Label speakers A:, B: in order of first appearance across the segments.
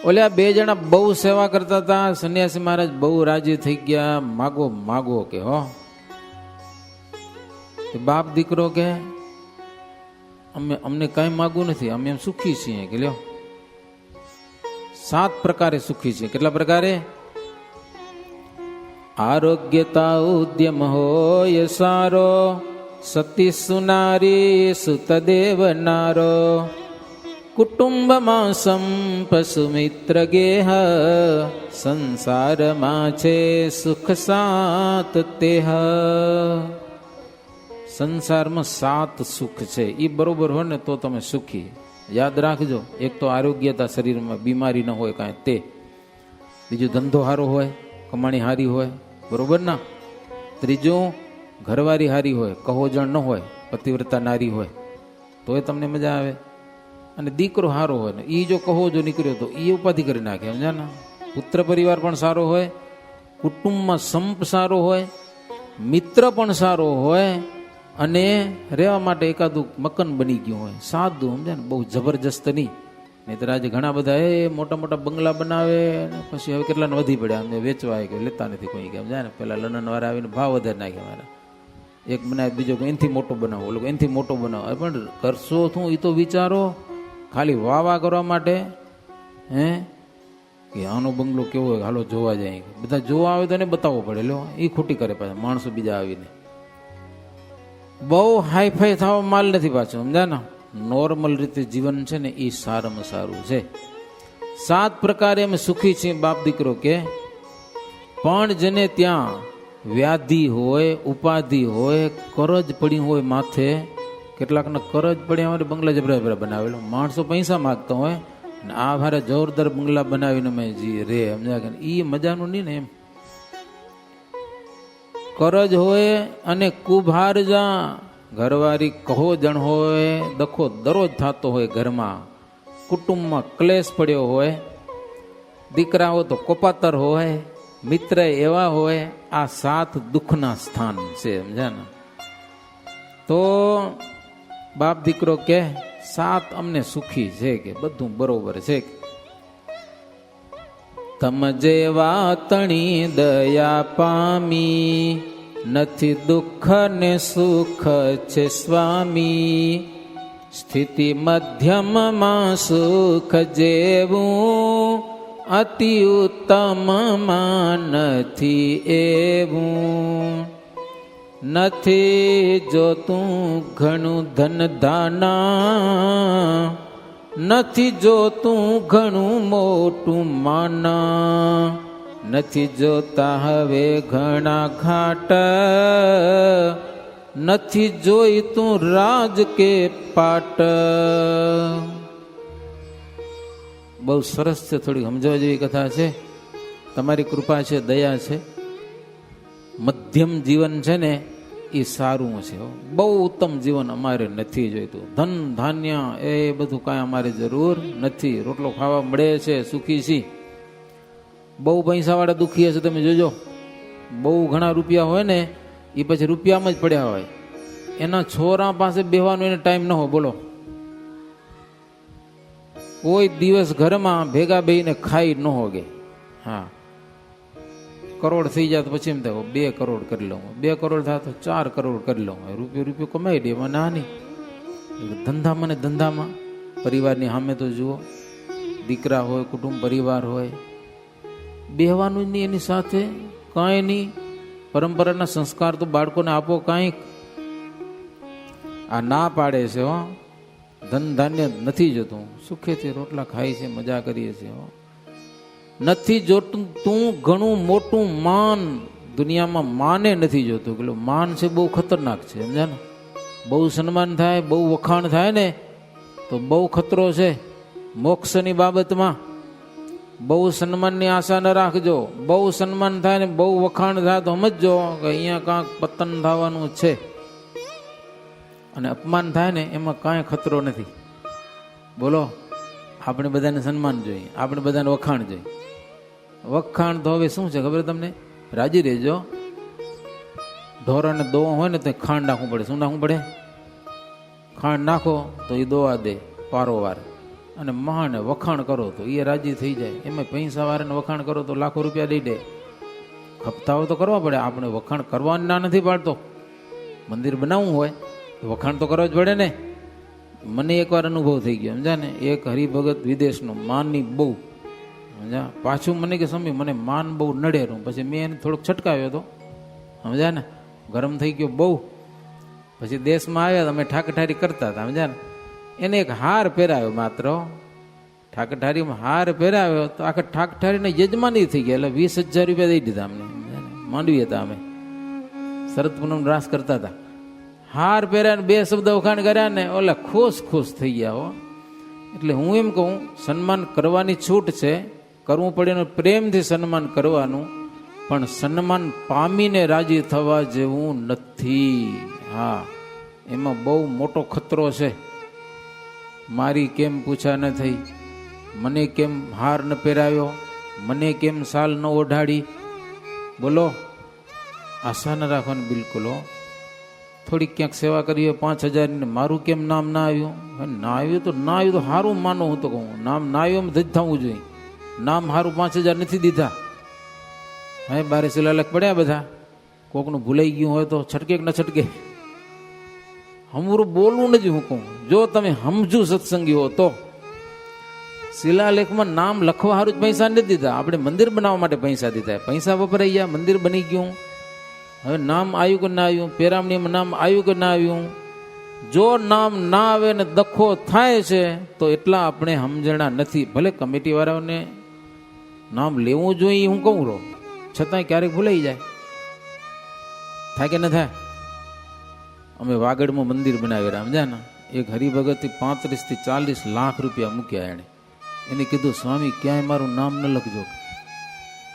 A: ઓલે આ બે જણા બહુ સેવા કરતા હતા. સંન્યાસી મહારાજ બહુ રાજી થઈ ગયા. માગો માગો કે હો. બાપ દીકરો કે અમને કઈ માગવું નથી, અમે એમ સુખી છીએ કે લ્યો. 7 પ્રકારે સુખી છીએ. કેટલા પ્રકારે? આરોગ્યતા ઉદ્યમ હોય સારો, સતી સુનારી સુતદેવ નારો, કુટુંબમાં સંપસુ મિત્ર ગેહ, સંસારમાં છે સુખ સાત તેહ. સંસારમાં 7 સુખ છે. એ બરોબર હોય ને તો તમે સુખી. યાદ રાખજો. એક તો આરોગ્યતા, શરીરમાં બીમારી ન હોય કાંઈ તે. બીજું ધંધો સારો હોય, કમાણી હારી હોય, બરોબર ના. ત્રીજું ઘરવાળી હારી હોય, કહોજણ ન હોય, પતિવ્રતા નારી હોય તોય તમને મજા આવે. અને દીકરો સારો હોય ને એ જો કહોજો નીકળ્યો તો એ ઉપાધિ કરી નાખે, સમજ્યા ને. પુત્ર પરિવાર પણ સારો હોય, કુટુંબમાં સંપ સારો હોય, મિત્ર પણ સારો હોય, અને રહેવા માટે એકાદું મકાન બની ગયું હોય, સાદું, સમજ્યા ને, બહુ જબરજસ્ત નહીં. નહીંતર આજે ઘણા બધા મોટા મોટા બંગલા બનાવે ને પછી હવે કેટલાને વધી પડ્યા, અમને વેચવા કે લેતા નથી કોઈ કે, સમજાય ને. પેલા લનન વાળા આવીને ભાવ વધારે નાખે મારા. એક બનાવે, બીજો એનથી મોટો બનાવો, ઓલો એનથી મોટો બનાવો. પણ કરશો શું એ તો વિચારો. ખાલી વાવા કરવા માટે કે આનો બંગલો કેવો હોય, હાલો જોવા જાય. બધા જોવા આવે તો એને બતાવવો પડે. લો એ ખોટી કરે પાછા માણસો બીજા આવીને. બહુ હાઈફાઈ થવા માલ નથી પાછો, સમજ્યા ને. નોર્મલ રીતે જીવન છે ને એ સારામાં સારું છે. 7 પ્રકારે અમે સુખી છીએ બાપ દીકરો કે. પણ જેને ત્યાં વ્યાધિ હોય, ઉપાધિ હોય, કરજ પડી હોય માથે, કેટલાકને કરજ પડ્યા હોય બંગલા જબરા જબરા બનાવેલો, માણસો પૈસા માગતા હોય ને આ ભારે જોરદાર બંગલા બનાવીને મેં રે, સમજ્યા કે. એ મજાનું નહીં ને એમ. કરજ હોય અને કુભાર જા, ઘરવાળી કહો જણ હોય, દખો દરરોજ થતો હોય ઘરમાં, કુટુંબમાં ક્લેશ પડ્યો હોય, દીકરાઓ તો કોપાતર હોય, મિત્ર એવા હોય. આ 7 દુઃખના સ્થાન છે, સમજ્યા ને. તો બાપ દીકરો કે 7 અમને સુખી છે કે, બધું બરોબર છે. તમ જેવા તણી દયા પામી, નથી દુઃખ ને સુખ છે સ્વામી. સ્થિતિ મધ્યમમાં સુખ જેવું, અતિ ઉત્તમમાં નથી એવું. નથી જોતું ઘણું ધન ધાના, નથી જોતું ઘણું મોટું માના. નથી જોતા હવે ઘણા ઘાટ, નથી જોઈતું રાજ કે પાટ. બહુ સરસ છે, થોડી સમજવા જેવી કથા છે. તમારી કૃપા છે, દયા છે. મધ્યમ જીવન છે ને એ સારું છે. બહુ ઉત્તમ જીવન અમારે નથી જોઈતું. ધન ધાન્ય એ બધું કાંઈ અમારે જરૂર નથી. રોટલો ખાવા મળે છે, સુખી છીએ. બહુ પૈસાવાળા દુખી હશે, તમે જોજો. બહુ ઘણા રૂપિયા હોય ને એ પછી રૂપિયામાં જ પડ્યા હોય. એના છોરા પાસે બેહવાનો એને ટાઈમ ન હોય. બોલો, કોઈ દિવસ ઘરમાં ભેગા બેહીને ખાઈ ન હોગે. હા, કરોડ થઈ જાય તો પછી એમ થાય 2 કરોડ કરી લઉં, 2 કરોડ થાય તો 4 કરોડ કરી લઉં. રૂપિયો કમાઈ દે, એમાં ના નહીં. ધંધામાં ને ધંધામાં પરિવારની સામે તો જુઓ, દીકરા હોય, કુટુંબ પરિવાર હોય, બેહવાનું જ નહીં એની સાથે, કાંઈ નહીં. પરંપરાના સંસ્કાર તો બાળકોને આપો કાંઈક. આ ના પાડે છે હો. ધન ધાન્ય નથી જોતું, સુખેથી રોટલા ખાય છે, મજા કરીએ છીએ હો. નથી જોતું તું ઘણું મોટું માન, દુનિયામાં માને નથી જોતું. પેલું માન છે બહુ ખતરનાક છે, સમજ્યા ને. બહુ સન્માન થાય, બહુ વખાણ થાય ને તો બહુ ખતરો છે મોક્ષની બાબતમાં. બહુ સન્માનની આશા ન રાખજો. બહુ સન્માન થાય ને બહુ વખાણ થાય તો સમજજો કે અહીંયા કાંઈક પતન થવાનું છે. અને અપમાન થાય ને એમાં કાંઈ ખતરો નથી. બોલો, આપણે બધાને સન્માન જોઈએ, આપણે બધાને વખાણ જોઈએ. વખાણ તો હવે શું છે ખબર તમને? રાજી રહેજો. ઢોરાને દોવા હોય ને તો ખાંડ નાખવું પડે. શું નાખવું પડે? ખાંડ નાખો તો એ દોવા દે પારોવાર. અને મહાને વખાણ કરો તો એ રાજી થઈ જાય. એમાં પૈસા વાળાને વખાણ કરો તો લાખો રૂપિયા દઈ દે. ખપતાઓ તો કરવા પડે. આપણે વખાણ કરવાનું ના નથી પાડતો. મંદિર બનાવવું હોય તો વખાણ તો કરવા જ પડે ને. મને એકવાર અનુભવ થઈ ગયો સમજા ને. એક હરિભગત વિદેશનું માનની બહુ સમજા. પાછું મને કે સમય મને માન બહુ નડેરું. પછી મેં એને થોડોક છટકાવ્યો હતો સમજા ને. ગરમ થઈ ગયો બહુ. પછી દેશમાં આવ્યા અમે ઠાકઠારી કરતા હતા સમજા ને. એને એક હાર પહેરાવ્યો માત્ર. ઠાકઠારીમાં હાર પહેરાવ્યો તો આખા ઠાકઠારીને યજમાની થઈ ગયા. એટલે 20,000 રૂપિયા દઈ દીધા અમને. માંડવી હતા અમે. શરદ પૂનમ રાસ કરતા હતા. હાર પહેર્યા ને 2 શબ્દ વખાણ કર્યા ને ઓલા ખુશ થઈ ગયા હો. એટલે હું એમ કહું સન્માન કરવાની છૂટ છે. કરવું પડે એનું પ્રેમથી સન્માન કરવાનું. પણ સન્માન પામીને રાજી થવા જેવું નથી. હા, એમાં બહુ મોટો ખતરો છે. મારી કેમ પૂછા ન થઈ, મને કેમ હાર ન પહેરાવ્યો, મને કેમ સાલ ન ઓઢાડી. બોલો, આશા ન રાખવાની બિલકુલ. થોડીક ક્યાંક સેવા કરી હોય 5,000 ને મારું કેમ નામ ના આવ્યું. ના આવ્યું તો સારું માનો. હું તો કહું નામ ના આવ્યું એમ જ થવું જોઈએ. નામ સારું 5,000 નથી દીધા. હે બારે શિલાલેખ પડ્યા બધા. કોકનું ભૂલાઈ ગયું હોય તો છટકે કે ન છટકે. હમરું બોલવું નથી. હું કહું જો તમે સમજુ સત્સંગી હો તો શિલાલેખમાં નામ લખવા સારું જ પૈસા નથી દીધા. આપણે મંદિર બનાવવા માટે પૈસા દીધા. પૈસા વપરાઈ ગયા, મંદિર બની ગયું. હવે નામ આવ્યું કે ના આવ્યું, પેરામણીમાં નામ આવ્યું કે ના આવ્યું. જો નામ ના આવે ને દખો થાય છે તો એટલા આપણે સમજણા નથી. ભલે કમિટી વાળાઓને નામ લેવું જોઈએ હું કહું રહો, છતાંય ક્યારેક ભૂલાઈ જાય. થાય કે ન થાય. અમે વાગડમાં મંદિર બનાવી રહ્યા સમજ્યા ને. એક હરિભગતથી 35 થી 40 લાખ રૂપિયા મૂક્યા. એને કીધું સ્વામી ક્યાંય મારું નામ ન લખજો.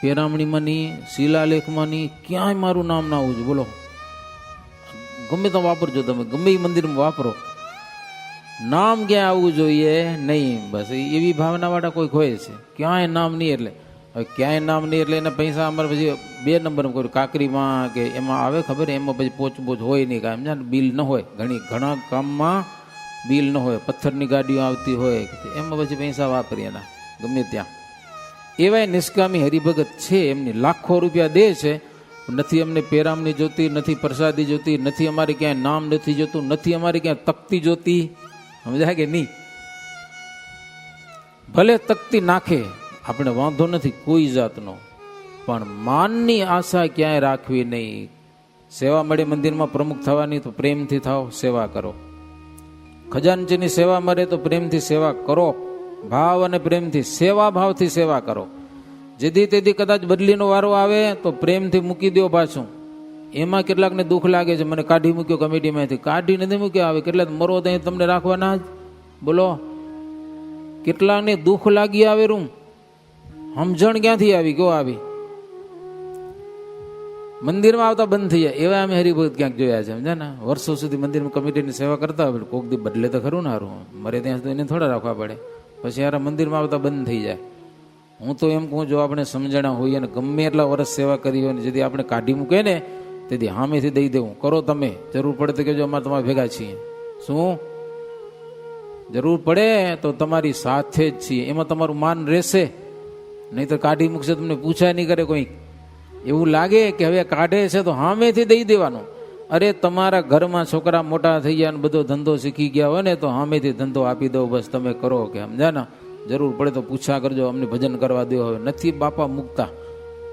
A: પેરામણીમાં નહીં, શિલાલેખમાં નહીં, ક્યાંય મારું નામ ના આવવું જોઈએ. બોલો, ગમે તો વાપરજો તમે, ગમે એ મંદિરમાં વાપરો, નામ ક્યાંય આવવું જોઈએ નહીં. બસ એવી ભાવના વાળા કોઈક હોય છે. ક્યાંય નામ નહીં એટલે હવે ક્યાંય નામ નહીં એટલે એના પૈસા અમારે પછી 2 નંબરમાં કર્યું. કાકરીમાં કે એમાં આવે ખબર, એમાં પછી પોચ હોય નહીં. કાંઈ સમજા બિલ ન હોય. ઘણા કામમાં બિલ ન હોય. પથ્થરની ગાડીઓ આવતી હોય એમાં પછી પૈસા વાપરી એના ગમે ત્યાં. એવાય નિષ્કામી હરિભગત છે. એમની લાખો રૂપિયા દે છે. નથી અમને પેરામણી જોતી, નથી પ્રસાદી જોતી, નથી અમારે ક્યાંય નામ નથી જોતું, નથી અમારે ક્યાંય તકતી જોતી. સમજાય કે નહીં. ભલે તકતી નાખે આપણે વાંધો નથી કોઈ જાતનો, પણ માનની આશા ક્યાંય રાખવી નહીં. સેવા મળે મંદિરમાં પ્રમુખ થવાની તો પ્રેમથી થાવ, સેવા કરો. ખજાનચીની સેવા મળે તો પ્રેમથી સેવા કરો. ભાવ અને પ્રેમથી, સેવા ભાવથી સેવા કરો. જેથી તેથી કદાચ બદલીનો વારો આવે તો પ્રેમથી મૂકી દો પાછું. એમાં કેટલાકને દુઃખ લાગે છે, મને કાઢી મૂક્યો કમિટીમાંથી. કાઢી નથી મૂક્યો. આવે કેટલા મરો તો તમને રાખવાના જ. બોલો, કેટલાકને દુઃખ લાગી આવે રૂમ. સમજણ ક્યાંથી આવી? કયો આવી? મંદિરમાં આવતા બંધ થઈ જાય એવા અમે હરિભગત ક્યાંક જોયા છે સમજા ને. વર્ષો સુધી મંદિરમાં કમિટીની સેવા કરતા હોય, કોક દી બદલે તો ખરું ને હારું. મરે ત્યાં સુધી એને થોડા રાખવા પડે. પછી યાર મંદિરમાં આવતા બંધ થઈ જાય. હું તો એમ કહું, જો આપણે સમજણા હોઈએ અને ગમે એટલા વર્ષ સેવા કરી હોય ને જેથી આપણે કાઢી મૂકે ને તેથી હામેથી દઈ દેવું. કરો તમે, જરૂર પડે તો કહેજો અમારે તમારે ભેગા છીએ. શું જરૂર પડે તો તમારી સાથે જ છીએ. એમાં તમારું માન રહેશે. નહીં તો કાઢી મૂકશે, તમને પૂછાય નહીં કરે કોઈ. એવું લાગે કે હવે કાઢે છે તો હામેથી દઈ દેવાનું. અરે તમારા ઘરમાં છોકરા મોટા થઈ ગયા અને બધો ધંધો શીખી ગયા હોય ને તો હામેથી ધંધો આપી દો. બસ તમે કરો કે સમજ્યા ને. જરૂર પડે તો પૂછા કરજો, અમને ભજન કરવા દો. હવે નથી બાપા મૂકતા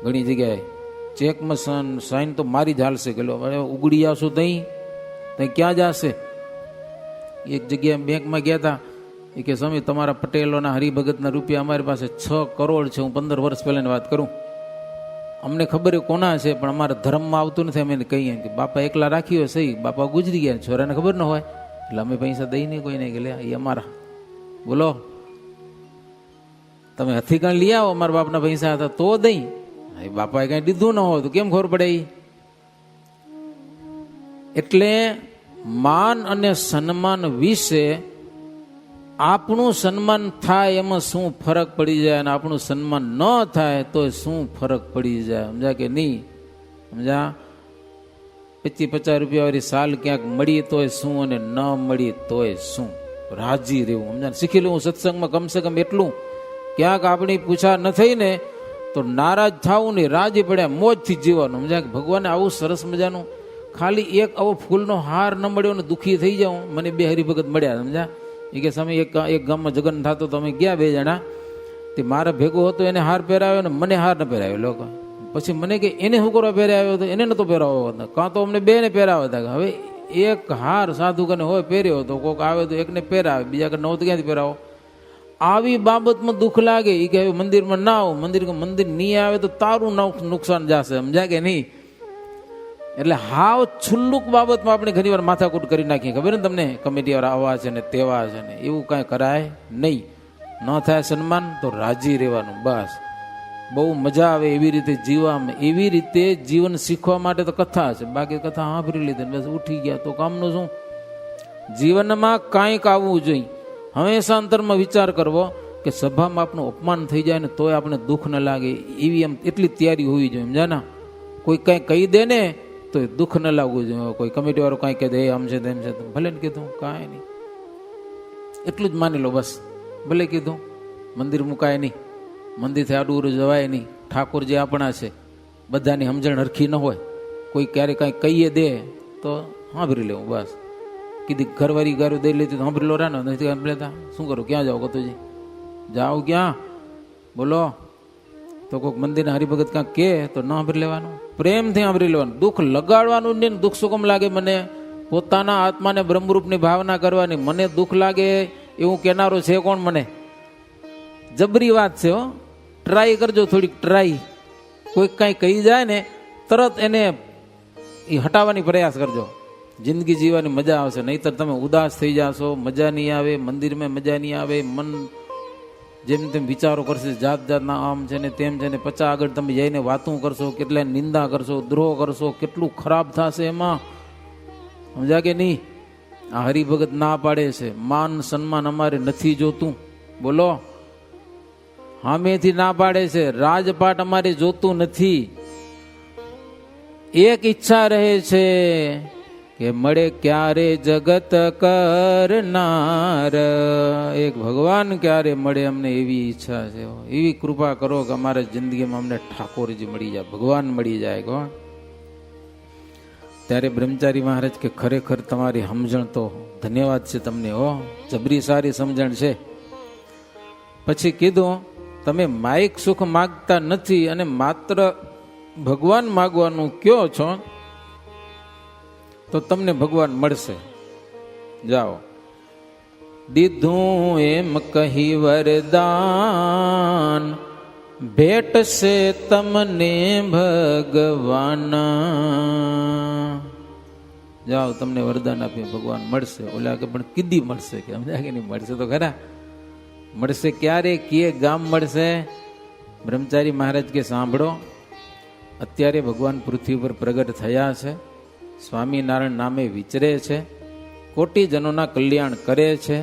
A: ઘણી જગ્યાએ. ચેકમાં સાઈન તો મારી જ હાલશે. કે ઉગડી આવશું તઈ ક્યાં જશે. એક જગ્યાએ બેંકમાં ગયા હતા. એ કે સ્વામી તમારા પટેલોના હરિભગતના રૂપિયા અમારી પાસે 6 કરોડ છે. હું 15 વર્ષ પહેલાની વાત કરું. અમને ખબર એ કોના છે પણ અમારા ધર્મમાં આવતું નથી. અમે એને કહીએ કે બાપા એકલા રાખી હોય સહી, બાપા ગુજરી ગયા, છોરાને ખબર ન હોય એટલે અમે પૈસા દઈ નહીં કોઈને. કે લે એ અમારા. બોલો, તમે હથીકણ લઈ આવો અમારા બાપના પૈસા હતા તો દઈ. બાપાએ કઈ દીધું ન હોય તો કેમ ખબર પડે? એટલે માન અને સન્માન વિશે આપણું સન્માન થાય એમાં શું ફરક પડી જાય અને આપણું સન્માન ન થાય તો શું ફરક પડી જાય. સમજા કે નહીં? સમજા? 25-50 રૂપિયા વાળી સાલ ક્યાંક મળી તોય શું અને ન મળી તોય શું. રાજી રહેવું, સમજાય? શીખી લેવું સત્સંગમાં કમસે કમ એટલું, ક્યાંક આપણી પૂછા ન થઈ ને તો નારાજ થવું નહીં, રાજી પડ્યા મોજથી જીવવાનું, સમજાય? ભગવાને આવું સરસ મજાનું, ખાલી એક આવો ફૂલનો હાર ન મળ્યો ને દુઃખી થઈ જાઉં. મને 2 હરિભગત મળ્યા, સમજા? એ કે સમય એક ગામમાં જગન થતો તો અમે ગયા 2 જણા, તે મારા ભેગો હતો એને હાર પહેરાવ્યો ને મને હાર ન પહેરાવ્યો લોકો. પછી મને કે એને શું કરવા પહેરાવ્યો હતો, એને નતો પહેરાવો, કાં તો અમને 2ને પહેરાવ્યા હતા. હવે એક હાર સાધુ કને હોય પહેર્યો તો કોઈક આવે તો એકને પહેરાવે, બીજા કે નવ તો ક્યાંથી પહેરાવો. આવી બાબતમાં દુઃખ લાગે. એ કે મંદિરમાં ના આવું, મંદિર નહીં આવે તો તારું નુકસાન જશે, સમજાય કે નહીં? એટલે હાવ છુલ્લુક બાબતમાં આપણે ઘણી વાર માથાકૂટ કરી નાખીએ. ખબર ને તમને, કમિટી વાળા આવા છે ને તેવા છે ને, એવું કાંઈ કરાય નહીં. ન થાય સન્માન તો રાજી રહેવાનું, બસ. બહુ મજા આવે એવી રીતે જીવવામાં. એવી રીતે જીવન શીખવા માટે તો કથા છે, બાકી કથા સાંભળી લીધી બસ ઉઠી ગયા તો કામનું શું? જીવનમાં કાંઈક આવવું જોઈએ. હંમેશા અંતરમાં વિચાર કરવો કે સભામાં આપણું અપમાન થઈ જાય ને તોય આપણે દુઃખ ન લાગે, એવી એમ એટલી તૈયારી હોવી જોઈએ, સમજાના? કોઈ કાંઈ કહી દે ને તો દુઃખ ન લાગવું જોઈએ. કોઈ કમિટી વાળો કાંઈ કહે દે આમ છે તેમ છે, ભલે ને કીધું કાંઈ નહીં, એટલું જ માની લો બસ. ભલે કીધું, મંદિર મુકાય નહીં, મંદિરથી આડું જવાય નહીં. ઠાકોર જે આપણા છે બધાની સમજણ હરખી ન હોય, કોઈ ક્યારેક કાંઈ કહીએ દે તો સાંભળી લેવું બસ. કીધી ઘરવાળી ગારું દઈ લેતી તો સાંભળી લો રાનો, નથી સાંભળેતા શું કરું? ક્યાં જાઓ કતુજી? જાઓ ક્યાં? બોલો તો કોઈક મંદિરના હરિભગત કાંક કે તો ન સાંભળી લેવાનું, પ્રેમથી સાંભળી લેવાનું. દુઃખ લગાડવાનું નહીં. દુઃખ શું કેમ લાગે મને? પોતાના આત્માને બ્રહ્મરૂપની ભાવના કરવાની. મને દુઃખ લાગે એવું કહેનારો છે કોણ? મને જબરી વાત છે હો. ટ્રાય કરજો, થોડીક ટ્રાય. કોઈ કાંઈ કહી જાય ને તરત એને એ હટાવવાની પ્રયાસ કરજો. જિંદગી જીવવાની મજા આવશે. નહીતર તમે ઉદાસ થઈ જશો, મજા નહીં આવે, મંદિરમાં મજા નહીં આવે. મન જેમ તેમ વિચારો કરશે, જાત જાતના આમ છે ને તેમ છે ને, પચા આગળ તમે જઈને વાતું કરશો, કેટલાય નિંદા કરશો, દ્રોહ કરશો, કેટલું ખરાબ થશે એમાં, સમજા કે નહીં? આ હરિભગત ના પાડે છે, માન સન્માન અમારે નથી જોતું. બોલો, સામેથી ના પાડે છે, રાજપાટ અમારે જોતું નથી. એક ઈચ્છા રહે છે કે મળે ક્યારે જગત કરનાર, એક ભગવાન ક્યારે મળે અમને એવી ઈચ્છા છે. એવી કૃપા કરો કે અમારા જિંદગીમાં અમને ઠાકોરજી મળી જાય, ભગવાન મળી જાય. કોણ? ત્યારે બ્રહ્મચારી મહારાજ કે ખરેખર તમારી સમજણ તો ધન્યવાદ છે તમને, હો જબરી સારી સમજણ છે. પછી કીધું તમે માઇક સુખ માગતા નથી અને માત્ર ભગવાન માગવાનું કયો છો તો તમને ભગવાન મળશે. જાઓ. દીધું એમ કહી વરદાન, ભેટશે તમને ભગવાન. જાઓ, તમને વરદાન આપ્યું, ભગવાન મળશે. ઓલા કે પણ કીધી મળશે, કે સમજાય કે નહીં? મળશે તો ખરા. મળશે ક્યારે, કે ગામ મળશે? બ્રહ્મચારી મહારાજ કે સાંભળો, અત્યારે ભગવાન પૃથ્વી પર પ્રગટ થયા છે, સ્વામિનારાયણ નામે વિચરે છે, કોટીજનોના કલ્યાણ કરે છે.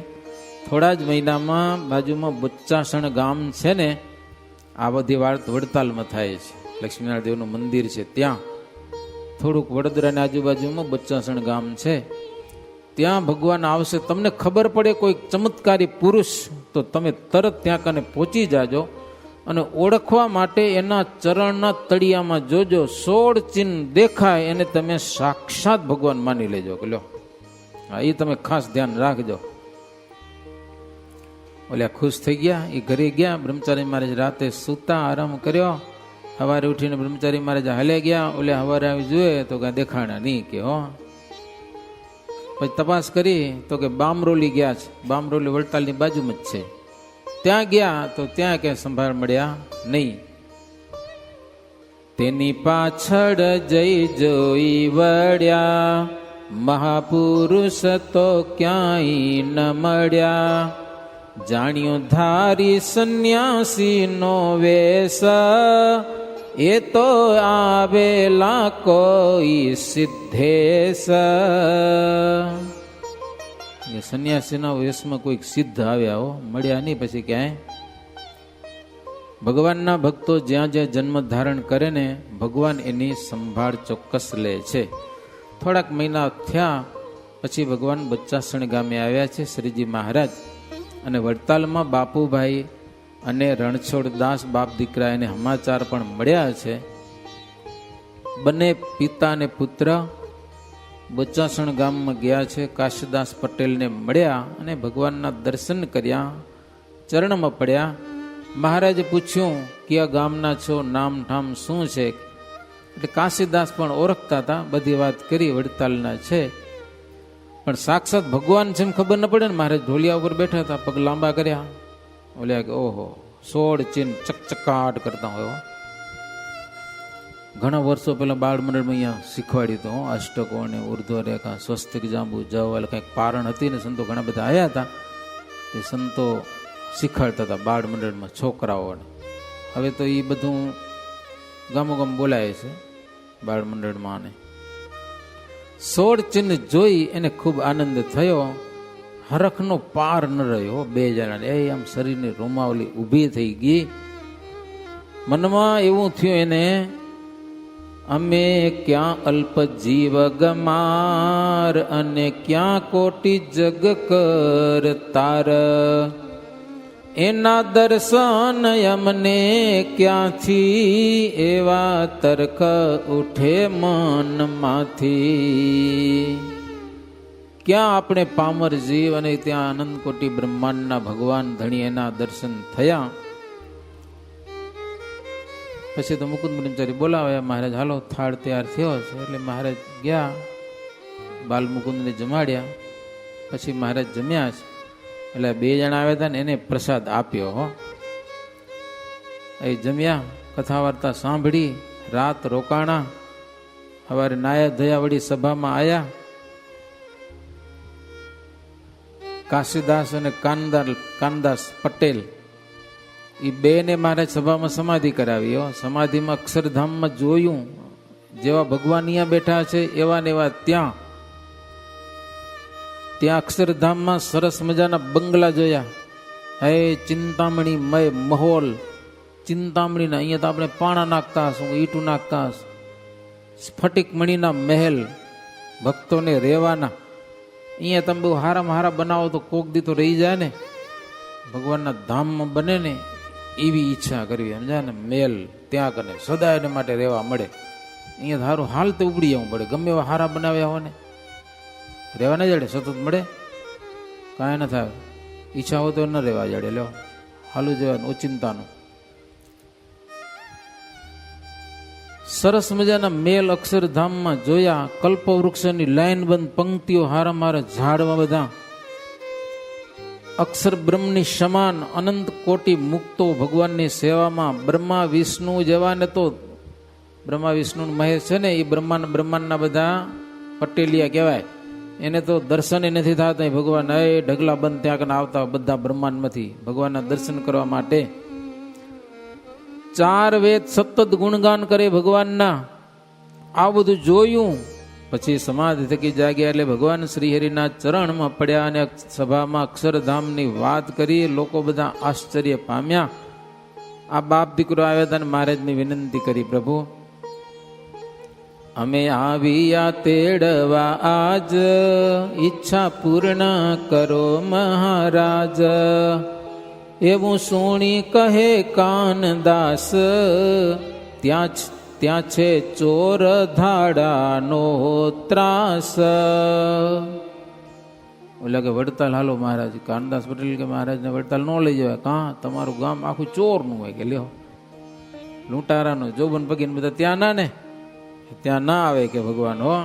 A: થોડા જ મહિનામાં બાજુમાં બચ્ચાસણ ગામ છે ને, આ બધી વાત વડતાલમાં થાય છે. લક્ષ્મીનારાયણ દેવનું મંદિર છે ત્યાં. થોડુંક વડોદરાની આજુબાજુમાં બચ્ચાસણ ગામ છે, ત્યાં ભગવાન આવશે. તમને ખબર પડે કોઈ ચમત્કારી પુરુષ તો તમે તરત ત્યાં કને પહોંચી જાજો અને ઓળખવા માટે એના ચરણના તળિયામાં જોજો, 16 ચિહ્ન દેખાય એને તમે સાક્ષાત ભગવાન માની લેજો. કે લો, હા, એ તમે ખાસ ધ્યાન રાખજો. ઓલ્યા ખુશ થઈ ગયા, એ ઘરે ગયા. બ્રહ્મચારી મહારાજ રાતે સૂતા, આરામ કર્યો. સવારે ઉઠીને બ્રહ્મચારી મહારાજ હાલે ગયા. ઓલે સવારે આવી જોઈએ તો કાંઈ દેખાણા નહીં કે હો. પછી તપાસ કરી તો કે બામરોલી ગયા છે. બામરોલી વડતાલની બાજુમાં જ છે. ત્યાં ગયા તો ત્યાં ક્યાંય સંભાળ મળ્યા નહીં. તેની પાછળ જઈ જોઈ વળ્યા, મહાપુરુષ તો ક્યાંય ન મળ્યા. જાણ્યું ધારી સંન્યાસી નો વેશ, એ તો આવેલા કોઈ સિદ્ધેશ. સંન્યાસીના વેશમાં કોઈક સિદ્ધ આવ્યા હો, મળ્યા નહીં પછી ક્યાંય. ભગવાનના ભક્તો જ્યાં જ્યાં જન્મ ધારણ કરે ને, ભગવાન એની સંભાળ ચોક્કસ લે છે. થોડાક મહિના થયા પછી ભગવાન બચ્ચાસણ ગામે આવ્યા છે શ્રીજી મહારાજ, અને વડતાલમાં બાપુભાઈ અને રણછોડદાસ બાપ દીકરા એને સમાચાર પણ મળ્યા છે. બંને પિતા અને પુત્ર બચ્ચાસણ ગામમાં ગયા છે, કાશીદાસ પટેલને મળ્યા અને ભગવાનના દર્શન કર્યા, ચરણમાં પડ્યા. મહારાજે પૂછ્યું કે આ ગામના છો, નામ ઠામ શું છે? એટલે કાશીદાસ પણ ઓળખતા હતા, બધી વાત કરી, વડતાલના છે. પણ સાક્ષાત ભગવાન છે એમ ખબર ન પડે ને. મહારાજ ઢોલિયા ઉપર બેઠા હતા, પગ લાંબા કર્યા, બોલ્યા કે ઓહો 16 ચીન ચકચકાટ કરતા હોય. ઘણા વર્ષો પહેલા બાળ મંડળમાં અહીંયા શીખવાડ્યું હતું, અષ્ટકો ને ઉર્ધ્વ રેખા, સ્વસ્તિક જાંબુ જવાલ, કંઈક પારણ હતી ને, સંતો ઘણા બધા આવ્યા હતા, તે સંતો શીખવાડતા હતા બાળ મંડળમાં છોકરાઓને. હવે તો એ બધું ગામો ગામ બોલાય છે બાળ મંડળમાં. અને 16 ચિહ્ન જોઈ એને ખૂબ આનંદ થયો, હરખનો પાર ન રહ્યો. બે જણાને એ આમ શરીરની રોમાવલી ઊભી થઈ ગઈ. મનમાં એવું થયું એને, અમે ક્યાં અલ્પ જીવ ગમાર અને ક્યાં કોટી જગ કર તાર, એના દર્શન અમને ક્યાંથી, એવા તર્ક ઉઠે મનમાંથી. ક્યાં આપણે પામર જીવ અને ત્યાં અનંત કોટી બ્રહ્માંડના ભગવાન ધણી એના દર્શન થયા. પછી તો મુકુંદ બ્રહ્મચારી બોલાવ્યા, મહારાજ હાલો થાળ તૈયાર થયો છે. એટલે મહારાજ ગયા, બાલ મુકુંદને જમાડ્યા. પછી મહારાજ જમ્યા છે. એટલે બે જણા આવ્યા હતા ને એને પ્રસાદ આપ્યો. હો, એ જમ્યા, કથા વાર્તા સાંભળી, રાત રોકાણા. સવારે નાયા ધોયા વળી સભામાં આવ્યા. કાશીદાસ અને કાનદાસ પટેલ એ બેને મારે સભામાં સમાધિ કરાવી. સમાધિમાં અક્ષરધામમાં જોયું, જેવા ભગવાન અહીંયા બેઠા છે એવા ને એવા ત્યાં અક્ષરધામમાં સરસ મજાના બંગલા જોયા. હે ચિંતામણી મય મહોલ, ચિંતામણીના, અહીંયા તો આપણે પાણા નાખતા હશું, ઈટું નાખતા હશું. સ્ફટિક મણીના મહેલ, ભક્તોને રહેવાના. અહીંયા તમે બહુ હારામાં હારા બનાવો તો કોક દી તો રહી જાય ને, ભગવાનના ધામમાં બને ને એવી ઈચ્છા કરવી, સમજાય ને. મેલ ત્યાં કને સદા એને માટે રહેવા મળે. અહીંયા સારું હાલ તો ઉગડી જવું પડે, ગમે એવા હારા બનાવ્યા હોય ને રહેવા ન જડે, સતત મળે કાંઈ ન થાય. ઈચ્છા હોય તો ન રહેવા જડે. લો હાલું જવાનું ઓચિંતાનું. સરસ મજાના મેલ અક્ષરધામમાં જોયા. કલ્પવૃક્ષની લાઈન બંધ પંક્તિઓ, હારા મારા ઝાડમાં બધા અક્ષર બ્રહ્મની સમાન અનંત કોટી મુક્તો ભગવાનની સેવામાં. બ્રહ્મા વિષ્ણુ જેવાને તો, બ્રહ્મા વિષ્ણુ મહેશ છે ને, એ બ્રહ્માંડના બધા પટેલિયા કહેવાય. એને તો દર્શન નથી થતા. ભગવાન એ ઢગલા બંધ ત્યાં કને આવતા બધા બ્રહ્માંડમાંથી ભગવાનના દર્શન કરવા માટે. 4 વેદ સતત ગુણગાન કરે ભગવાનના. આ બધું જોયું પછી સમાધિ થકી જાગ્યા. એટલે ભગવાન શ્રીહરિના ચરણમાં પડ્યા અને સભામાં અક્ષરધામની વાત કરી. લોકો બધા આશ્ચર્ય પામ્યા. આ બાપ દીકરો આવ્યા હતા અને મહારાજની વિનંતી કરી, પ્રભુ અમે આવ્યા તેડવા આજ, ઈચ્છા પૂર્ણ કરો મહારાજ. એવું સુણી કહે કાનદાસ, ત્યાં છે ચોર ધાડાનો ત્રાસ. ઓલા કે વડતાલ હાલો મહારાજ. કાનદાસ પટેલ કે મહારાજને વડતાલ ન લઈ જવાય. કાં તમારું ગામ આખું ચોરનું હોય કે લ્યો, લૂંટારાનું, જોબન પગીને બધા ત્યાં ના ને, ત્યાં ના આવે કે ભગવાન. હો,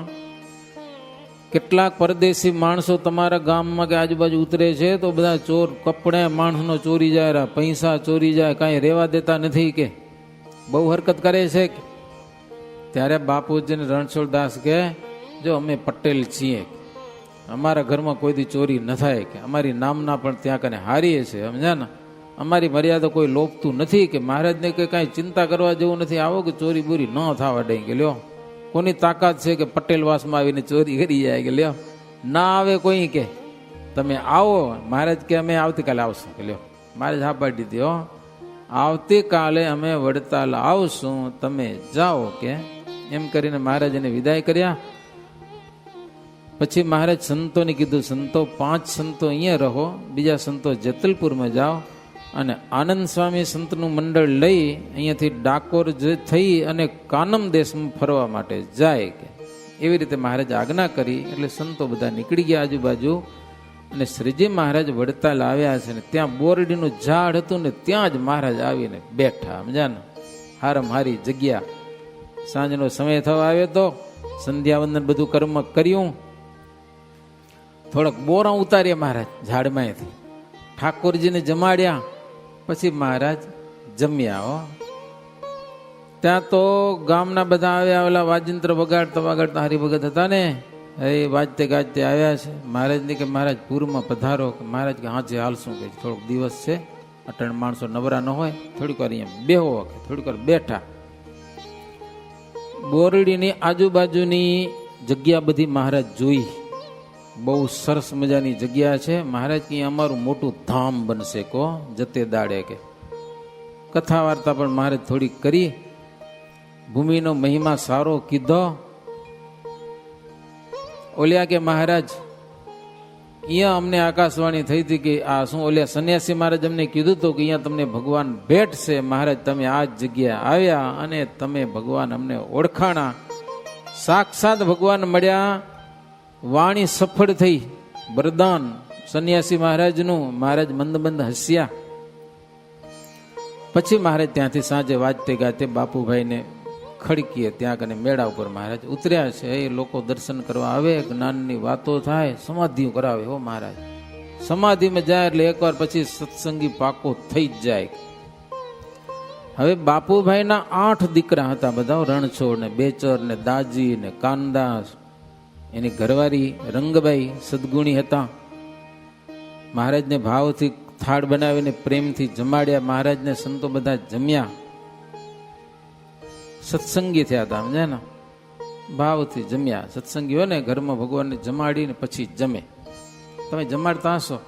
A: કેટલાક પરદેશી માણસો તમારા ગામમાં કે આજુબાજુ ઉતરે છે તો બધા ચોર કપડે માણસનો ચોરી જાય, પૈસા ચોરી જાય, કાંઈ રહેવા દેતા નથી કે બહુ હરકત કરે છે. ત્યારે બાપુજીને રણછોડદાસ કે જો અમે પટેલ છીએ, અમારા ઘરમાં કોઈ દી ચોરી ન થાય કે અમારી નામના પણ ત્યાં કને હારીએ છે, સમજ્યા ને. અમારી મર્યાદા કોઈ લોપતું નથી કે મહારાજને કે કાંઈ ચિંતા કરવા જેવું નથી. આવો કે ચોરી બોરી ન થવા દે કે લ્યો. કોની તાકાત છે કે પટેલ વાસમાં આવીને ચોરી કરી જાય કે લ્યો. ના આવે કોઈ કે તમે આવો. મહારાજ કે અમે આવતીકાલે આવશું કે લ્યો. મહારાજ હા પાડી દીધી. હો, આવતીકાલે અમે વડતાલ આવશું, તમે જાઓ કે એમ કરીને મહારાજ એને વિદાય કર્યા. પછી મહારાજ સંતોને કીધું, સંતો 5 સંતો અહીંયા રહો, બીજા સંતો જેતલપુરમાં જાઓ અને આનંદ સ્વામી સંતનું મંડળ લઈ અહીંયાથી ડાકોર થઈ અને કાનમ દેશમાં ફરવા માટે જાય. કે એવી રીતે મહારાજ આજ્ઞા કરી. એટલે સંતો બધા નીકળી ગયા આજુબાજુ અને શ્રીજી મહારાજ વડતાલ આવ્યા છે ને ત્યાં બોરડીનું ઝાડ હતું ને ત્યાં જ મહારાજ આવીને બેઠા. સમજા ને, હારમ હારી જગ્યા. સાંજનો સમય થવા આવ્યો તો સંધ્યાવંદન બધું કર્મ કર્યું. થોડાક બોરા ઉતાર્યા મહારાજ ઝાડમાંથી, ઠાકોરજીને જમાડ્યા. પછી મહારાજ જમ્યા. હો, ત્યાં તો ગામના બધા આવ્યા, ઓલા વાજિંત્ર વગાડતા હરિભગત હતા ને, એ વાજતે ગાજતે આવ્યા છે. મહારાજને કે મહારાજ પૂરમાં પધારો. મહારાજ કે હા જે હાલશું, કે થોડોક દિવસ છે, અટણ માણસો નવરા ન હોય, થોડીક વાર અહીંયા બેહો. થોડીક વાર બેઠા. બોરડીની આજુબાજુની જગ્યા બધી મહારાજ જોઈ. બહુ સરસ મજાની જગ્યા છે. મહારાજ કે અમારું મોટું ધામ બનશે. કો જતે દાડે કે કથા વાર્તા પણ મહારાજ થોડીક કરી. ભૂમિનો મહિમા સારો કીધો. ઓલિયા કે મહારાજ અહીંયા અમને આકાશવાણી થઈ હતી કે આ શું, ઓલિયા સંન્યાસી મહારાજ અમને કીધું હતું કે અહીંયા તમને ભગવાન ભેટ છે. મહારાજ તમે આ જ જગ્યાએ આવ્યા અને તમે ભગવાન અમને ઓળખાણા, સાક્ષાત ભગવાન મળ્યા. વાણી સફળ થઈ, વરદાન સંન્યાસી મહારાજનું. મહારાજ મંદ મંદ હસ્યા. પછી મહારાજ ત્યાંથી સાંજે વાજતે ગાતે બાપુભાઈને ખડકીએ ત્યાં કને મેળા ઉપર મહારાજ ઉતર્યા છે. એ લોકો દર્શન કરવા આવે, જ્ઞાનની વાતો થાય, સમાધિઓ કરાવે. હો મહારાજ સમાધિમાં જાય એટલે એકવાર પછી સત્સંગી પાકો થઈ જ જાય. હવે બાપુભાઈના 8 દીકરા હતા, બધા રણછોડ ને બેચર ને દાજી ને કાનદાસ. એની ઘરવાળી રંગબાઈ સદગુણી હતા. મહારાજને ભાવથી થાળ બનાવીને પ્રેમથી જમાડ્યા. મહારાજને સંતો બધા જમ્યા, સત્સંગી થયા હતા. સમજ્યા ને, ભાવથી જમ્યા. સત્સંગી હોય ને ઘરમાં ભગવાનને જમાડીને પછી જમે. તમે જમાડતા હશો,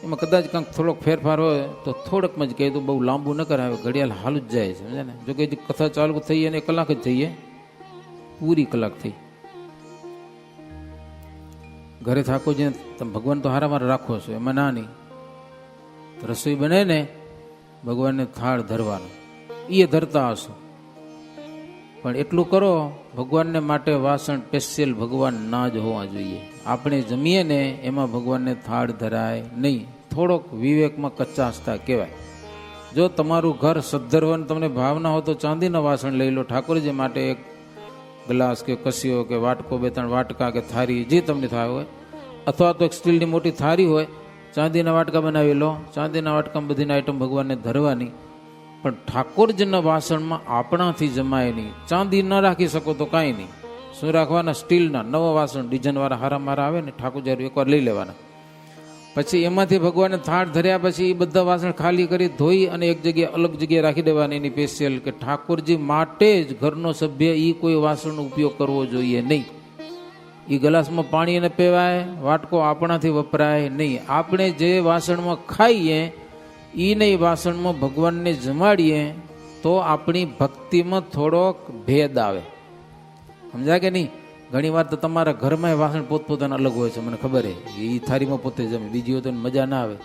A: એમાં કદાચ કંઈક થોડોક ફેરફાર હોય તો થોડોકમાં જ કહી દો, બહુ લાંબુ ન કરાવે, ઘડિયાળ હાલું જ જાય છે. સમજ્યા ને, જો કે કથા ચાલુ થઈ અને કલાક જ થઈએ, પૂરી કલાક થઈ. ઘરે થાકો છે તમે ભગવાન તો હારા મારા રાખો છો, એમાં ના નહીં. રસોઈ બને ને ભગવાનને થાળ ધરવાનો, એ ધરતા હશો, પણ એટલું કરો ભગવાનને માટે વાસણ સ્પેશિયલ ભગવાન ના જ હોવા જોઈએ. આપણે જમીએ ને એમાં ભગવાનને થાળ ધરાય નહીં. થોડોક વિવેકમાં કચાશતા કહેવાય. જો તમારું ઘર સદ્ધર હોય ને તમને ભાવના હોય તો ચાંદીના વાસણ લઈ લો. ઠાકોરજી માટે એક ગ્લાસ કે કસીઓ કે વાટકો, 2-3 વાટકા કે થારી, જે તમને થાય હોય, અથવા તો એક સ્ટીલની મોટી થારી હોય, ચાંદીના વાટકા બનાવી લો. ચાંદીના વાટકામાં બધી આઈટમ ભગવાનને ધરવાની. પણ ઠાકોરજીના વાસણમાં આપણાથી જમાય નહીં. ચાંદી ન રાખી શકો તો કાંઈ નહીં, શું રાખવાના, સ્ટીલના નવા વાસણ ડિઝાઇનવાળા હારા મારા આવે ને ઠાકોરજી એકવાર લઈ લેવાના. પછી એમાંથી ભગવાનને થાળ ધર્યા પછી એ બધા વાસણ ખાલી કરી ધોઈ અને એક જગ્યાએ અલગ જગ્યાએ રાખી દેવાની. એની સ્પેશિયલ કે ઠાકોરજી માટે જ ઘરનો સભ્ય એ કોઈ વાસણનો ઉપયોગ કરવો જોઈએ નહીં. એ ગ્લાસમાં પાણી ન પીવાય, વાટકો આપણાથી વપરાય નહીં. આપણે જે વાસણમાં ખાઈએ એ નહીં વાસણમાં ભગવાનને જમાડીએ તો આપણી ભક્તિમાં થોડોક ભેદ આવે. સમજા કે નહીં? ઘણી વાર તો તમારા ઘરમાં વાસણ પોતપોતાના અલગ હોય છે, મને ખબર છે. એ થારીમાં પોતે જમે, બીજી હોય તો મજા ના આવે.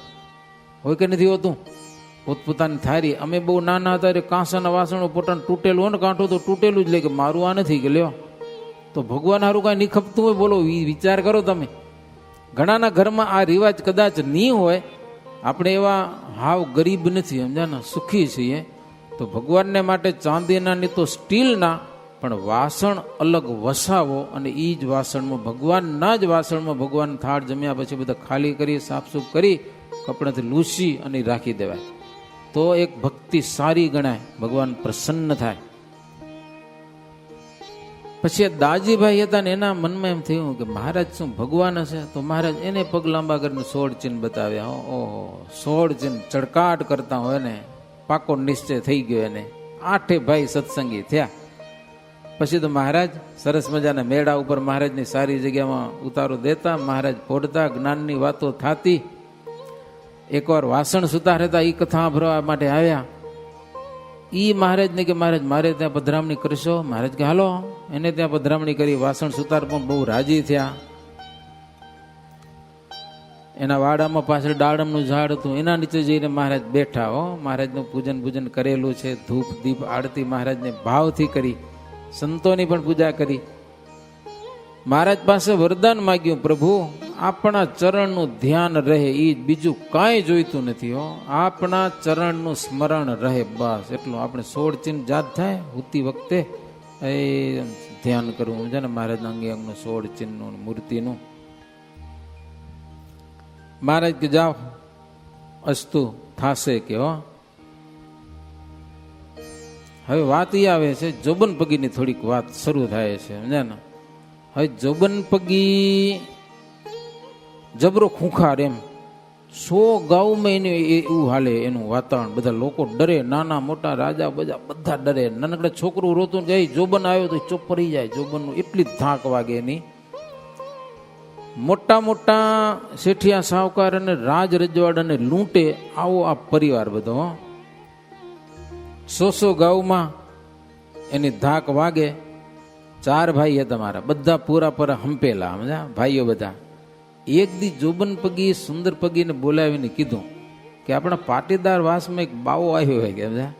A: હોય કે નથી હોતું? પોતપોતાની થારી. અમે બહુ નાના હતા એટલે કાંસાના વાસણો પોતાનું તૂટેલું હોય ને, કાંઠું તો તૂટેલું જ લે કે મારું આ નથી કે લ્યો. તો ભગવાન હારું કાંઈ નિખપતું હોય? બોલો, વિચાર કરો તમે. ઘણાના ઘરમાં આ રિવાજ કદાચ નહીં હોય. આપણે એવા હાવ ગરીબ નથી, સમજાના, સુખી છીએ. તો ભગવાનને માટે ચાંદીના નહીં તો સ્ટીલના પણ વાસણ અલગ વસાવો અને એ જ વાસણમાં ભગવાનના જ વાસણમાં ભગવાન થાળ જમ્યા પછી બધા ખાલી કરી, સાફસૂફ કરી, કપડાથી લૂસી અને રાખી દેવાય. તો એક ભક્તિ સારી ગણાય, ભગવાન પ્રસન્ન થાય. પછી દાજીભાઈ હતા ને એના મનમાં એમ થયું કે મહારાજ શું ભગવાન હશે? તો મહારાજ એને પગ લાંબા કરીને 16 ચિહ્ન બતાવ્યા. ઓહો, 16 ચિહ્ન ચડકાટ કરતા હોય ને, પાકો નિશ્ચય થઈ ગયો એને. 8 ભાઈ સત્સંગી થયા. પછી તો મહારાજ સરસ મજાના મેળા ઉપર મહારાજની સારી જગ્યામાં ઉતારો દેતા, મહારાજ પોઢતા, જ્ઞાનની વાતો થતી. એકવાર વાસણ સુધાર હતા, એ કથા સાંભળવા માટે આવ્યા. ઈ મહારાજને કે મહારાજ મારે ત્યાં પધરામણી કરશો? મહારાજ કે હાલો. એને ત્યાં પધરામણી કરી. વાસણ સુતાર પણ બહુ રાજી થયા. એના વાડામાં પાછળ દાડમનું ઝાડ હતું, એના નીચે જઈને મહારાજ બેઠા. હો, મહારાજનું પૂજન કરેલું છે. ધૂપ દીપ આરતી મહારાજને ભાવથી કરી, સંતોની પણ પૂજા કરી. મહારાજ પાસે વરદાન માગ્યું, પ્રભુ આપણા ચરણનું ધ્યાન રહે, એ બીજું કાંઈ જોઈતું નથી. હો, આપણા ચરણનું સ્મરણ રહે, બસ એટલું. આપણે 16 ચિહ્ન જાત થાય ઉતી વખતે એ ધ્યાન કરવું છે ને, મહારાજના અંગે અંગનું 16 ચિહ્નનું મૂર્તિનું. મહારાજ કે જાઓ, અસ્તુ થાશે કે. હો, હવે વાત એ આવે છે, જોબન પગીની થોડીક વાત શરૂ થાય છે, સમજ્યા ને. હવે જોબન પગી જબરો ખૂંખાર, એમ 100 ગાઉમાં એને એવું હાલે એનું વાતાવરણ. બધા લોકો ડરે, નાના મોટા રાજા બધા ડરે. નાનકડા છોકરું રોતું કે જોબન આવ્યો તો ચોપ પડી જાય. જોબનનું એટલી ધાક વાગે એની. મોટા મોટા શેઠિયા સાવકાર અને રાજ રજવાડાને લૂંટે આવો આ પરિવાર બધો. 100 ગાઉમાં એની ધાક વાગે. 4 ભાઈ હતા મારા, બધા પૂરા હંપેલા, સમજ્યા ભાઈઓ બધા. એક દી જોબન પગી સુંદર પગીને બોલાવીને કીધું કે આપણા પાટીદાર વાસમાં એક બાવો આવ્યો હોય કે, સમજ્યા,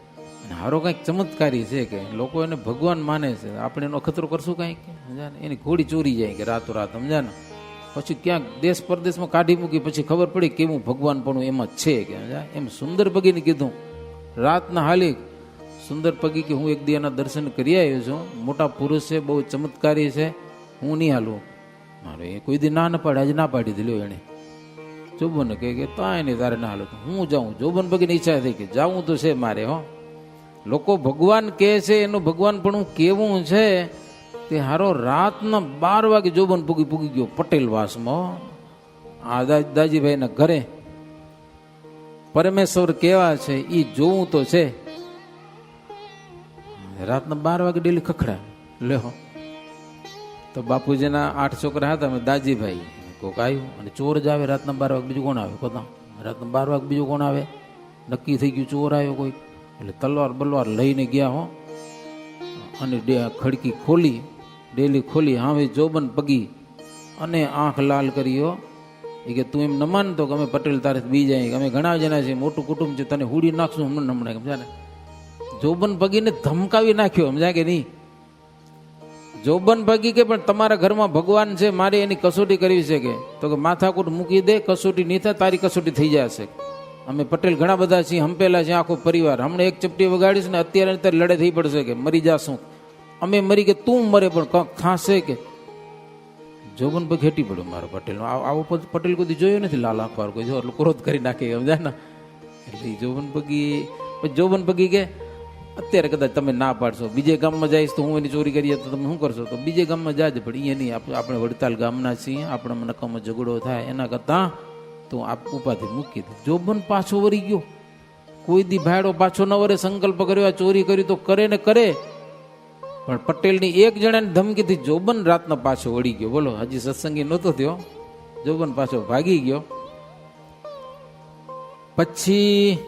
A: હારો કંઈક ચમત્કારી છે કે લોકો એને ભગવાન માને છે, આપણે એનો અખતરો કરશું કાંઈક, સમજ્યા ને. એની ઘોડી ચોરી જાય કે રાતોરાત, સમજ્યા ને. પછી ક્યાંક દેશ પરદેશમાં કાઢી મૂકી, પછી ખબર પડી કેવું ભગવાન પણ એમાં છે કે, સમજ્યા. એમ સુંદર પગીને કીધું. રાતના હાલી સુંદર પગી કે હું એક દી એના દર્શન કરી આવ્યો છું, મોટા પુરુષ છે, બહુ ચમત્કારી છે, હું નહીં હાલું. મારે એ કોઈ દી ના પાડે, આજે ના પાડી દીધો એને. જોબન કે તાય નહીં, તારે ના હાલો. હું જાઉં. જોબન પગીની ઈચ્છા થઈ કે જાઉં તો છે મારે. હો, લોકો ભગવાન કહે છે, એનું ભગવાન પણ હું કેવું છે તે હારો. રાતના 12 વાગે જોબન પૂગી ગયો પટેલ વાસમાં. આ દાજીભાઈના ઘરે પરમેશ્વર કેવા છે એ જોવું તો છે. રાતના 12 વાગે ડેલી ખખડા લે. હો, તો બાપુજીના 8 છોકરા હતા, અમે દાજીભાઈ કોક આવ્યું અને ચોર જ આવે રાતના 12 વાગે. બીજું કોણ આવે? કોતા રાતના 12 વાગે બીજું કોણ આવે? નક્કી થઈ ગયું ચોર આવ્યો કોઈ. એટલે તલવાર બલવાર લઈને ગયા. હો, અને ખડકી ખોલી, ડેલી ખોલી, હવે જોબન પગી અને આંખ લાલ કરી. હો, એ કે તું એમ ન માનતો કે અમે પટેલ તારે બી જાય, અમે ઘણા જણા છીએ, મોટું કુટુંબ છે, તને હુડી નાખશું હમણાં હમણાં, સમજ્યા ને. જોબન પગીને ધમકાવી નાખ્યો, સમજ્યા કે નહીં. જોબન પગી કે પણ તમારા ઘરમાં ભગવાન છે, મારે એની કસોટી કરવી છે કે. તો કે માથાકૂટ મૂકી દે, કસોટી નહીં થાય, તારી કસોટી થઈ જશે. અમે પટેલ ઘણા બધા છીએ, હંપેલા છીએ, આખો પરિવાર. હમણાં એક ચપટી વગાડીશ ને અત્યારે લડે થઈ પડશે કે મરી જાશું. અમે મરી કે તું મરે પણ ખાશે કે. જોબન પગ હેટી પડ્યો મારો પટેલ. આવો પટેલ કોઈ જોયો નથી, લાલ આંખ કોઈ જો એટલું ક્રોધ કરી નાખે, સમજાય ને. એટલે જોબન પગી કે અત્યારે કદાચ તમે ના પાડશો, બીજે ગામમાં જઈશ તો હું એની ચોરી કરીએ તો તમે શું કરશો? તો બીજે ગામમાં જાજે, પણ અહીંયા નહીં. આપણે વડતાલ ગામના છીએ, આપણા નકામમાં ઝઘડો થાય એના કરતાં તો આપ ઉપાધિ મૂકી દે. જોબન પાછો વળી ગયો. કોઈ દી ભાડો પાછો ન વરે, સંકલ્પ કર્યો આ ચોરી કરી તો કરે ને કરે. પણ પટેલની એક જણાની ધમકીથી જોબન રાતના પાછો વળી ગયો. બોલો, હજી સત્સંગી નહોતો થયો, જોબન પાછો ભાગી ગયો. પછી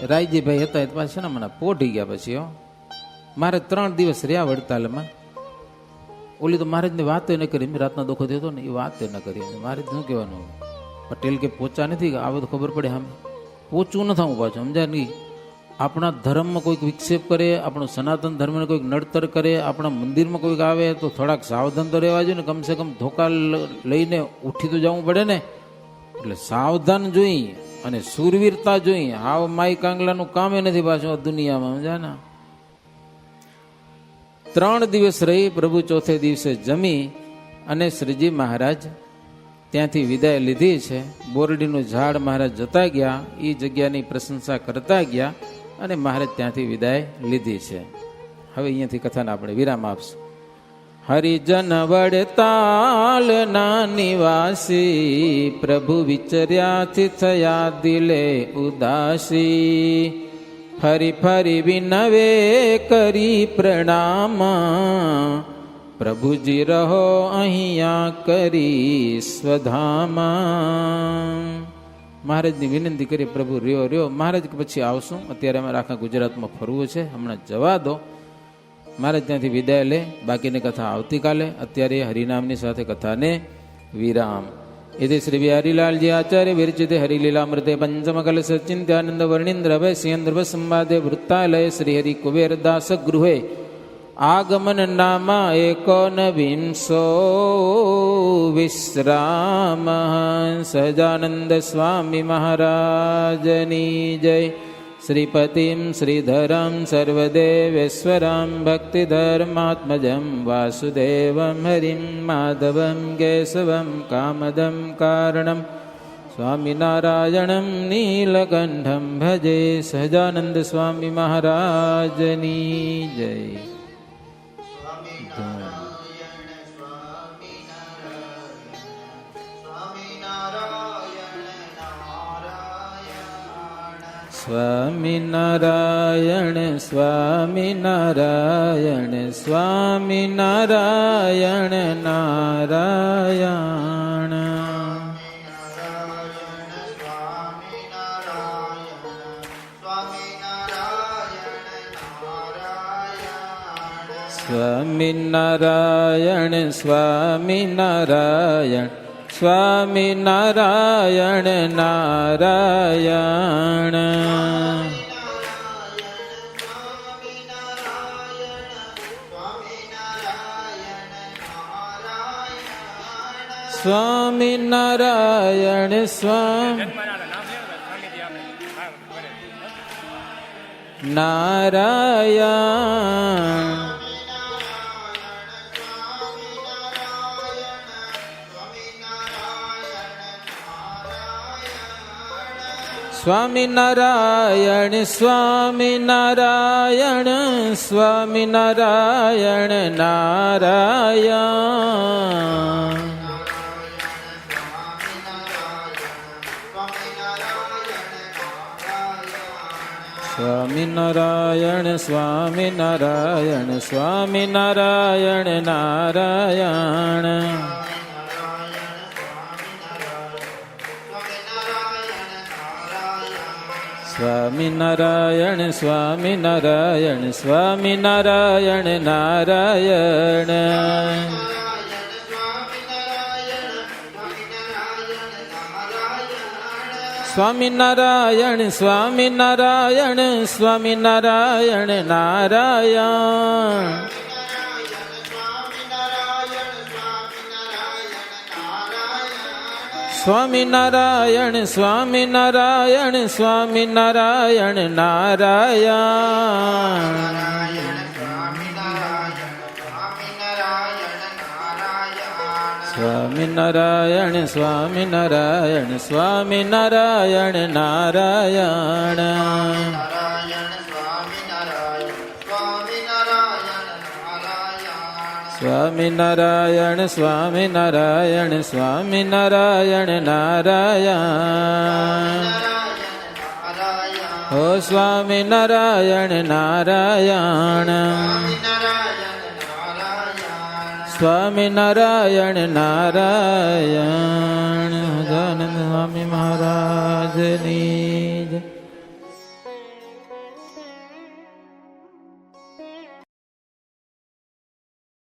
A: રાયજીભાઈ હતા એ પાછા ને મને પોઢી ગયા. પછી હો, મારે 3 દિવસ રહ્યા વડતાલમાં. ઓલી તો મહારાજની વાતો ન કરી, મેં રાતના દુઃખો થયો હતો ને એ વાત ન કરી. મારે શું કહેવાનું, પટેલ કે પોચા નથી, આવે તો ખબર પડે. આમ પોચું ન થવું પાછું, સમજાય નહીં. આપણા ધર્મમાં કોઈક વિક્ષેપ કરે, આપણું સનાતન ધર્મને કોઈક નડતર કરે, આપણા મંદિરમાં કોઈક આવે તો થોડાક સાવધાન તો રહેવા જોઈએ ને. કમસે કમ ધોકા લઈને ઉઠી તો જવું પડે ને. એટલે સાવધાન જોઈ અને સુરવીરતા જોઈ. હાવ માઈ કાંગલાનું કામ એ નથી પાછું આ દુનિયામાં, સમજ્યા ને. 3 દિવસ રહી. પ્રભુ ચોથે દિવસે જમી અને શ્રીજી મહારાજ ત્યાંથી વિદાય લીધી છે. બોરડીનું ઝાડ મહારાજ જતા ગયા, એ જગ્યાની પ્રશંસા કરતા ગયા અને મહારાજ ત્યાંથી વિદાય લીધી છે. હવે અહીંયાથી કથાને આપણે વિરામ આપશું. હરિજન વડતાલ ના નિવાસી, પ્રભુ વિચર્યાથી થયા દિલે ઉદાસી. ફરી ફરી વિનવે કરી પ્રણામ, પ્રભુજી રહો અહીંયા કરી સ્વધામા. મહારાજની વિનંતી કરી, પ્રભુ રહ્યો. મહારાજ પછી આવશું, અત્યારે અમારે આખા ગુજરાતમાં ફરવું છે, હમણાં જવા દો. મહારાજ ત્યાંથી વિદાય લે. બાકીની કથા આવતીકાલે. અત્યારે હરિનામની સાથે કથાને વિરામ. इति श्री बिहारीलालजी आचार्य विरचिते हरिलीलामृते पंचमकल सचिंत्यानंद वर्णींद्र भय सिंह संवादे वृत्तालय श्रीहरि कुबेर दास गृहे आगमन नामा एकोनविंशो विश्राम सजानंद स्वामी महाराजनी जय। श्रीपतिं श्रीधरं सर्वदेवेश्वरं भक्तिधर्मात्मजं वासुदेवं हरिं माधवं केशवं कामदं कारणं स्वामिनारायणं नीलकण्ठं भजे। सहजानंद स्वामी महाराजनी जय। स्वामीनारायण स्वामीनारायण स्वामीनारायण नारायण स्वामीनारायण स्वामीनारायण स्वामीनारायण नारायण स्वामीनारायण स्वामी नारायण स्वामीनारायण स्वामीनारायण स्वामीनारायण नारायण स्वामीनारायण स्वामीनारायण स्वामीनारायण नारायण स्वामीनारायण स्वामीनारायण स्वामीनारायण नारायण स्वामीनारायण स्वामीनारायण स्वामीनारायण नारायण स्वामीनारायण स्वामीनारायण स्वामीनारायण नारायण स्वामीनारायण स्वामीनारायण स्वामीनारायण नारायण स्वामीनारायण स्वामीनारायण स्वामीनारायण नारायण हो स्वामीनारायण नारायण स्वामीनारायण नारायण।